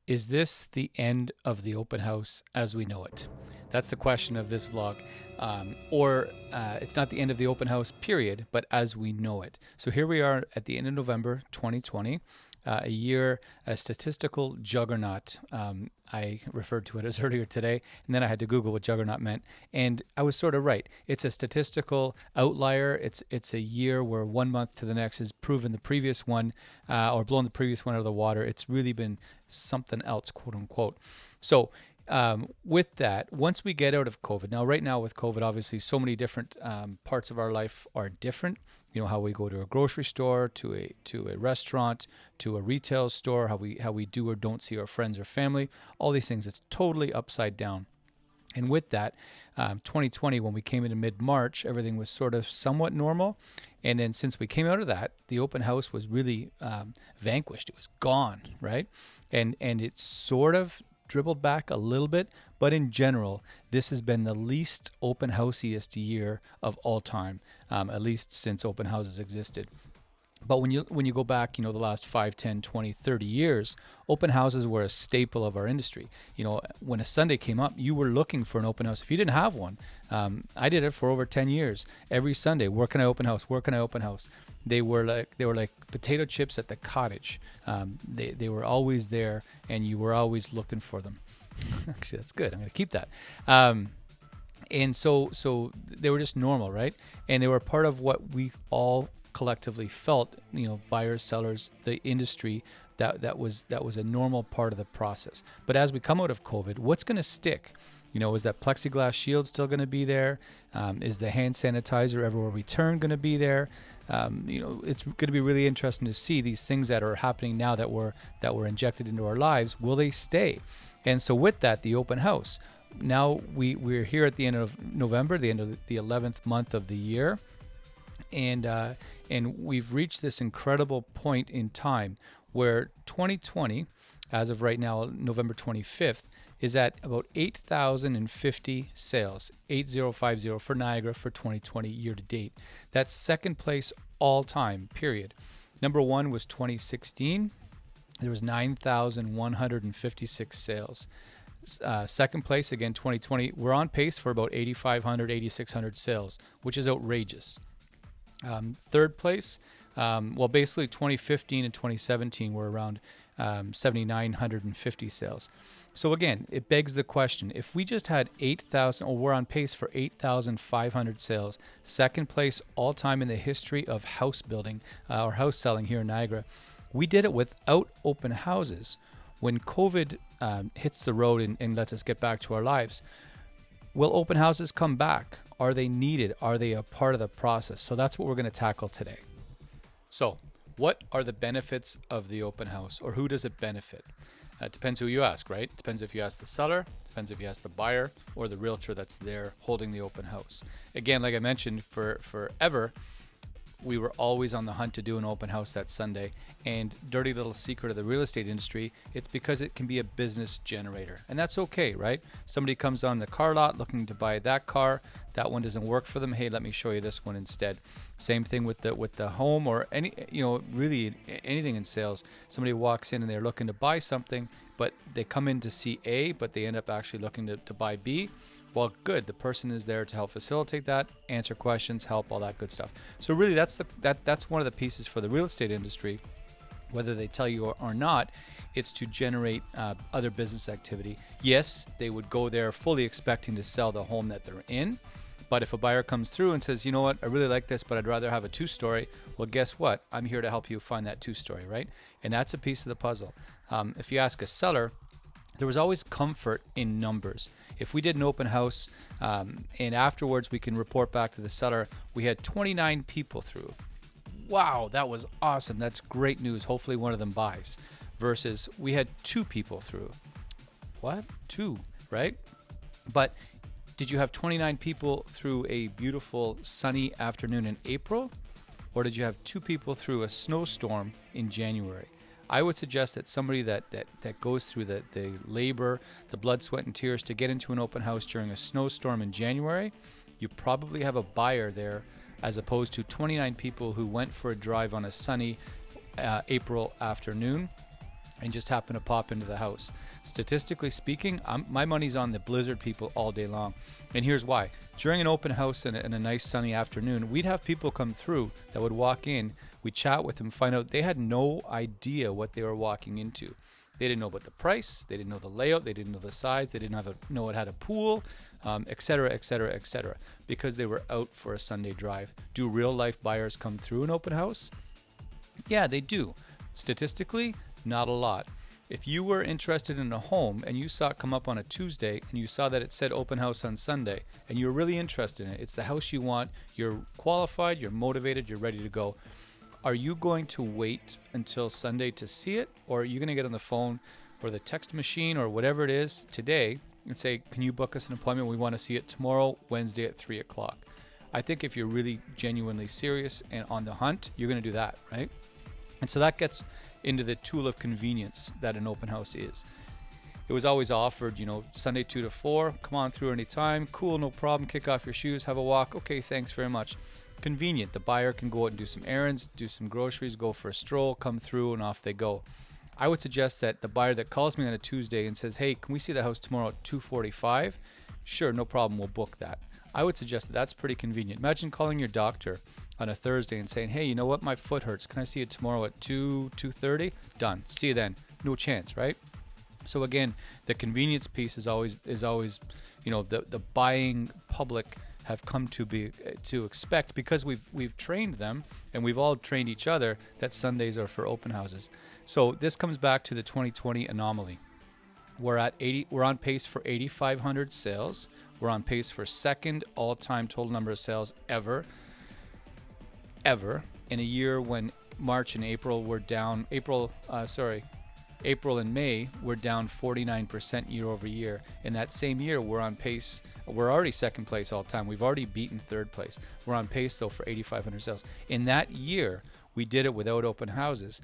Is this the end of the open house as we know it? That's the question of this vlog. Or it's not the end of the open house, period, but as we know it. So here we are at the end of November 2020, a year, a statistical juggernaut. I referred to it as earlier today, and then I had to Google what juggernaut meant, and I was sort of right. It's a statistical outlier. It's a year where 1 month to the next has proven the previous one, or blown the previous one out of the water. It's really been something else, quote unquote. So with that, once we get out of COVID, now right now with COVID, obviously so many different parts of our life are different. You know, how we go to a grocery store, to a restaurant, to a retail store, how we do or don't see our friends or family, all these things. It's totally upside down. And with that, 2020, when we came into mid-March, everything was sort of somewhat normal. And then since we came out of that, the open house was really vanquished. It was gone, right? And it sort of dribbled back a little bit, but in general, this has been the least open houseiest year of all time, at least since open houses existed. But when you go back, the last 5, 10, 20, 30 years, open houses were a staple of our industry. When a Sunday came up, you were looking for an open house. If you didn't have one, I did it for over 10 years. Every Sunday, where can I open house? Where can I open house? They were like potato chips at the cottage. They were always there, and you were always looking for them. Actually, that's good. I'm going to keep that. And so they were just normal, right? And they were part of what we all collectively felt, buyers, sellers, the industry, that was a normal part of the process. But as we come out of COVID, what's going to stick? Is that plexiglass shield still going to be there? Is the hand sanitizer everywhere we turn going to be there? It's going to be really interesting to see these things that are happening now that were injected into our lives. Will they stay? And so with that, the open house. Now we're here at the end of November, the end of the 11th month of the year. And we've reached this incredible point in time where 2020, as of right now, November 25th, is at about 8,050 sales, 8050 for Niagara for 2020 year to date. That's second place all time, period. Number one was 2016. There was 9,156 sales. Second place, again, 2020. We're on pace for about 8,500, 8,600 sales, which is outrageous. Third place, basically 2015 and 2017 were around 7,950 sales. So again, it begs the question, if we just had 8,000, or we're on pace for 8,500 sales, second place all time in the history of house building or house selling here in Niagara, we did it without open houses. When COVID hits the road and lets us get back to our lives, will open houses come back? Are they needed? Are they a part of the process? So that's what we're going to tackle today. So what are the benefits of the open house, or who does it benefit? It depends who you ask, right? It depends if you ask the seller, depends if you ask the buyer, or the realtor that's there holding the open house. Again, like I mentioned, forever, we were always on the hunt to do an open house that Sunday. And dirty little secret of the real estate industry, it's because it can be a business generator. And that's okay, right? Somebody comes on the car lot looking to buy that car. That one doesn't work for them. Hey, let me show you this one instead. Same thing with the home, or any, really anything in sales. Somebody walks in and they're looking to buy something, but they come in to see A, but they end up actually looking to buy B. Well, good. The person is there to help facilitate that, answer questions, help, all that good stuff. So really, that's one of the pieces for the real estate industry, whether they tell you or not. It's to generate other business activity. Yes, they would go there fully expecting to sell the home that they're in. But if a buyer comes through and says, you know what, I really like this, but I'd rather have a 2-story, well, guess what? I'm here to help you find that 2-story, right? And that's a piece of the puzzle. If you ask a seller, there was always comfort in numbers. If we did an open house and afterwards we can report back to the seller, we had 29 people through. Wow, that was awesome. That's great news. Hopefully one of them buys. Versus we had 2 people through. What? 2, right? But did you have 29 people through a beautiful sunny afternoon in April? Or did you have 2 people through a snowstorm in January? I would suggest that somebody that goes through the labor, the blood, sweat, and tears to get into an open house during a snowstorm in January, you probably have a buyer there, as opposed to 29 people who went for a drive on a sunny April afternoon and just happen to pop into the house. Statistically speaking, my money's on the Blizzard people all day long. And here's why. During an open house and a nice sunny afternoon, we'd have people come through that would walk in. We'd chat with them, find out they had no idea what they were walking into. They didn't know about the price. They didn't know the layout. They didn't know the size. They didn't know it had a pool, et cetera, et cetera, et cetera, because they were out for a Sunday drive. Do real life buyers come through an open house? Yeah, they do. Statistically, not a lot. If you were interested in a home and you saw it come up on a Tuesday and you saw that it said open house on Sunday and you're really interested in it, it's the house you want, you're qualified, you're motivated, you're ready to go. Are you going to wait until Sunday to see it, or are you going to get on the phone or the text machine or whatever it is today and say, can you book us an appointment? We want to see it tomorrow, Wednesday at 3 o'clock. I think if you're really genuinely serious and on the hunt, you're going to do that, right? And so that gets into the tool of convenience that an open house is. It was always offered, Sunday 2 to 4, come on through anytime, cool, no problem, kick off your shoes, have a walk, okay, thanks very much. Convenient. The buyer can go out and do some errands, do some groceries, go for a stroll, come through, and off they go. I would suggest that the buyer that calls me on a Tuesday and says, hey, can we see the house tomorrow at 2:45? Sure, no problem, we'll book that. I would suggest that that's pretty convenient. Imagine calling your doctor on a Thursday and saying, hey, you know what, my foot hurts. Can I see it tomorrow at 2:30? Done. See you then. No chance, right? So again, the convenience piece is always, the buying public have come to expect, because we've trained them and we've all trained each other that Sundays are for open houses. So this comes back to the 2020 anomaly. We're on pace for 8,500 sales. We're on pace for second all-time total number of sales ever in a year when March and April were down. April and May were down 49% year over year. In that same year, we're on pace. We're already second place all time. We've already beaten third place. We're on pace, though, for 8,500 sales. In that year, we did it without open houses.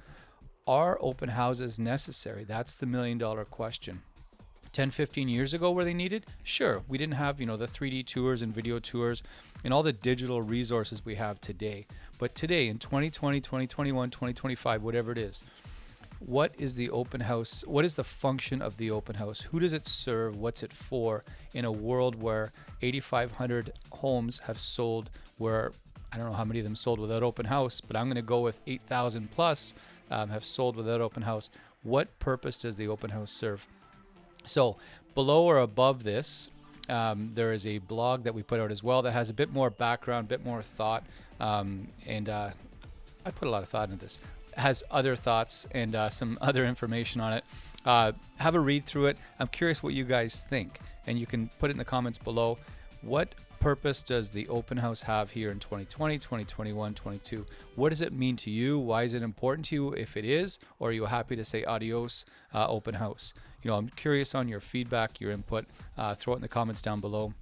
Are open houses necessary? That's the million-dollar question. 10, 15 years ago, were they needed? Sure. We didn't have, the 3D tours and video tours and all the digital resources we have today. But today, in 2020, 2021, 2025, whatever it is, what is the open house? What is the function of the open house? Who does it serve? What's it for in a world where 8,500 homes have sold, where I don't know how many of them sold without open house, but I'm going to go with 8,000 plus have sold without open house. What purpose does the open house serve? So below or above this, there is a blog that we put out as well that has a bit more background, a bit more thought, and I put a lot of thought into this. Has other thoughts and some other information on it. Have a read through it. I'm curious what you guys think, and you can put it in the comments below. What purpose does the open house have here in 2020, 2021, 22? What does it mean to you? Why is it important to you, if it is? Or are you happy to say adios, open house? I'm curious on your feedback, your input. Throw it in the comments down below.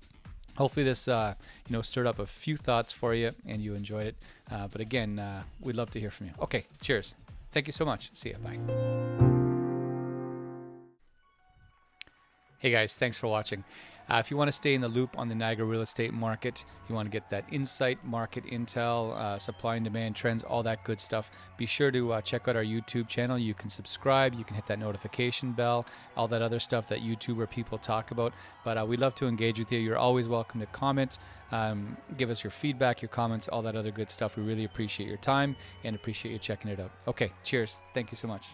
Hopefully this, stirred up a few thoughts for you and you enjoyed it. But again, we'd love to hear from you. Okay, cheers. Thank you so much. See ya. Bye. Hey guys, thanks for watching. If you want to stay in the loop on the Niagara real estate market, you want to get that insight, market intel, supply and demand trends, all that good stuff, be sure to check out our YouTube channel. You can subscribe, you can hit that notification bell, all that other stuff that YouTuber people talk about. But we'd love to engage with you. You're always welcome to comment, give us your feedback, your comments, all that other good stuff. We really appreciate your time and appreciate you checking it out. Okay, cheers. Thank you so much.